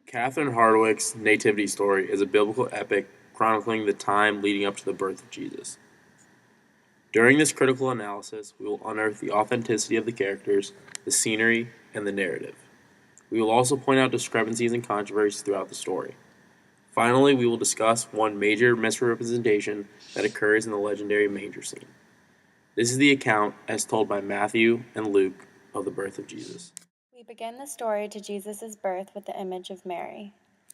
Catherine Hardwicke's Nativity story is a biblical epic chronicling the time leading up to the birth of Jesus. During this critical analysis, we will unearth the authenticity of the characters, the scenery, and the narrative. We will also point out discrepancies and controversies throughout the story. Finally, we will discuss one major misrepresentation that occurs in the legendary manger scene. This is the account, as told by Matthew and Luke, of the birth of Jesus. We begin the story to Jesus' birth with the image of Mary.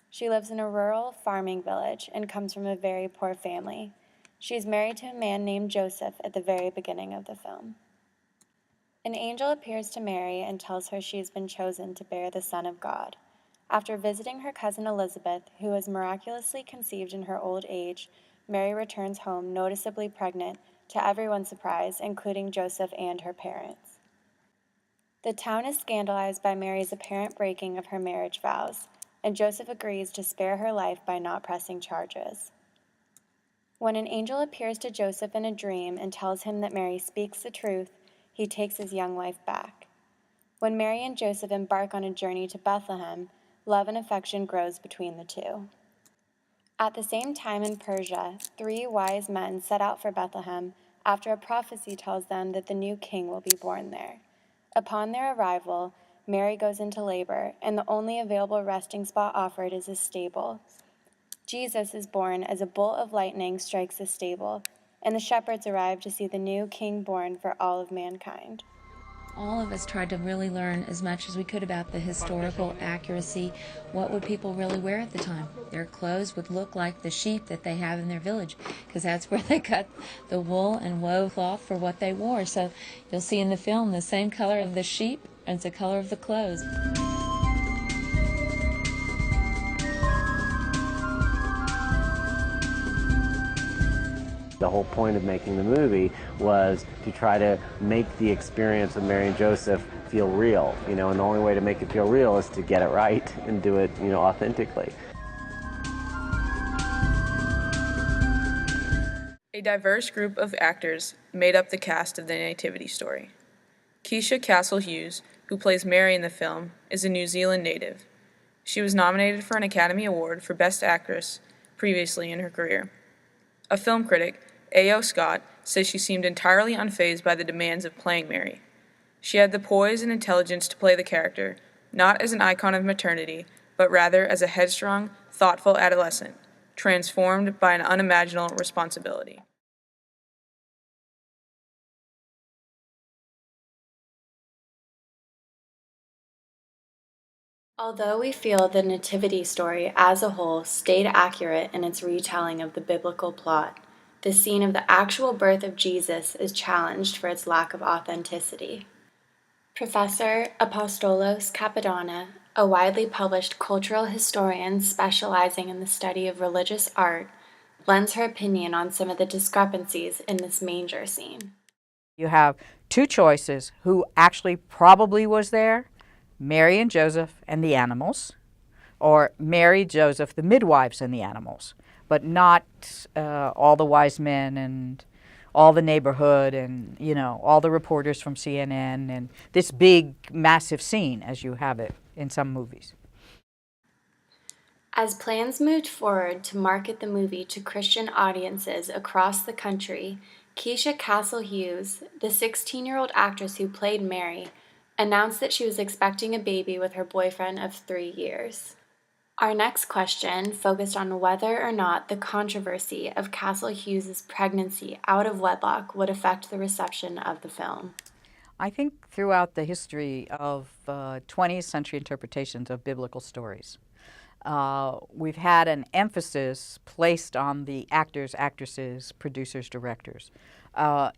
She lives in a rural farming village and comes from a very poor family. She is married to a man named Joseph at the very beginning of the film. An angel appears to Mary and tells her she has been chosen to bear the Son of God. After visiting her cousin Elizabeth, who was miraculously conceived in her old age, Mary returns home noticeably pregnant, to everyone's surprise, including Joseph and her parents. The town is scandalized by Mary's apparent breaking of her marriage vows, and Joseph agrees to spare her life by not pressing charges. When an angel appears to Joseph in a dream and tells him that Mary speaks the truth, he takes his young wife back. When Mary and Joseph embark on a journey to Bethlehem, love and affection grows between the two. At the same time in Persia, 3 wise men set out for Bethlehem after a prophecy tells them that the new king will be born there. Upon their arrival, Mary goes into labor, and the only available resting spot offered is a stable. Jesus is born as a bolt of lightning strikes the stable, and the shepherds arrive to see the new king born for all of mankind. All of us tried to really learn as much as we could about the historical accuracy. What would people really wear at the time? Their clothes would look like the sheep that they have in their village, because that's where they cut the wool and wove cloth for what they wore. So you'll see in the film the same color of the sheep as the color of the clothes. The whole point of making the movie was to try to make the experience of Mary and Joseph feel real, and the only way to make it feel real is to get it right and do it, authentically. A diverse group of actors made up the cast of the Nativity story. Keisha Castle-Hughes, who plays Mary in the film, is a New Zealand native. She was nominated for an Academy Award for Best Actress previously in her career. A film critic, A.O. Scott, says she seemed entirely unfazed by the demands of playing Mary. She had the poise and intelligence to play the character, not as an icon of maternity, but rather as a headstrong, thoughtful adolescent, transformed by an unimaginable responsibility. Although we feel the Nativity story as a whole stayed accurate in its retelling of the biblical plot, the scene of the actual birth of Jesus is challenged for its lack of authenticity. Professor Apostolos Kappadona, a widely published cultural historian specializing in the study of religious art, lends her opinion on some of the discrepancies in this manger scene. You have 2 choices who actually probably was there: Mary and Joseph and the animals, or Mary, Joseph, the midwives, and the animals, but not all the wise men and all the neighborhood and, all the reporters from CNN and this big, massive scene as you have it in some movies. As plans moved forward to market the movie to Christian audiences across the country, Keisha Castle-Hughes, the 16-year-old actress who played Mary, announced that she was expecting a baby with her boyfriend of 3 years. Our next question focused on whether or not the controversy of Castle-Hughes' pregnancy out of wedlock would affect the reception of the film. I think throughout the history of 20th century interpretations of biblical stories, we've had an emphasis placed on the actors, actresses, producers, directors,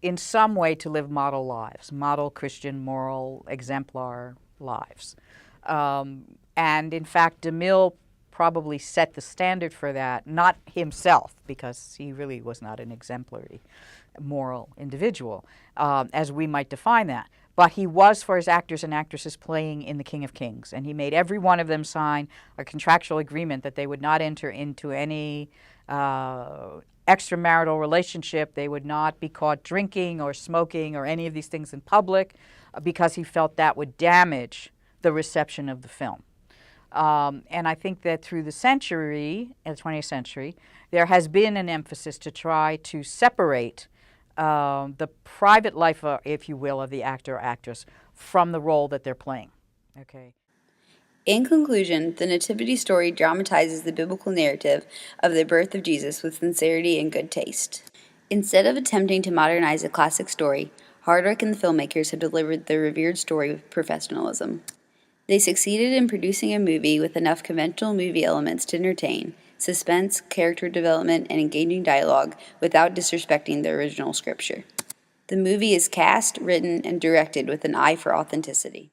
in some way to live model lives, model Christian, moral, exemplar lives. And in fact, DeMille probably set the standard for that, not himself, because he really was not an exemplary moral individual, as we might define that. But he was for his actors and actresses playing in The King of Kings, and he made every one of them sign a contractual agreement that they would not enter into any extramarital relationship. They would not be caught drinking or smoking or any of these things in public, because he felt that would damage the reception of the film. And I think that through the century, in the 20th century, there has been an emphasis to try to separate the private life, if you will, of the actor or actress from the role that they're playing. Okay. In conclusion, the Nativity story dramatizes the biblical narrative of the birth of Jesus with sincerity and good taste. Instead of attempting to modernize a classic story, Hardwick and the filmmakers have delivered the revered story with professionalism. They succeeded in producing a movie with enough conventional movie elements to entertain, suspense, character development, and engaging dialogue without disrespecting the original scripture. The movie is cast, written, and directed with an eye for authenticity.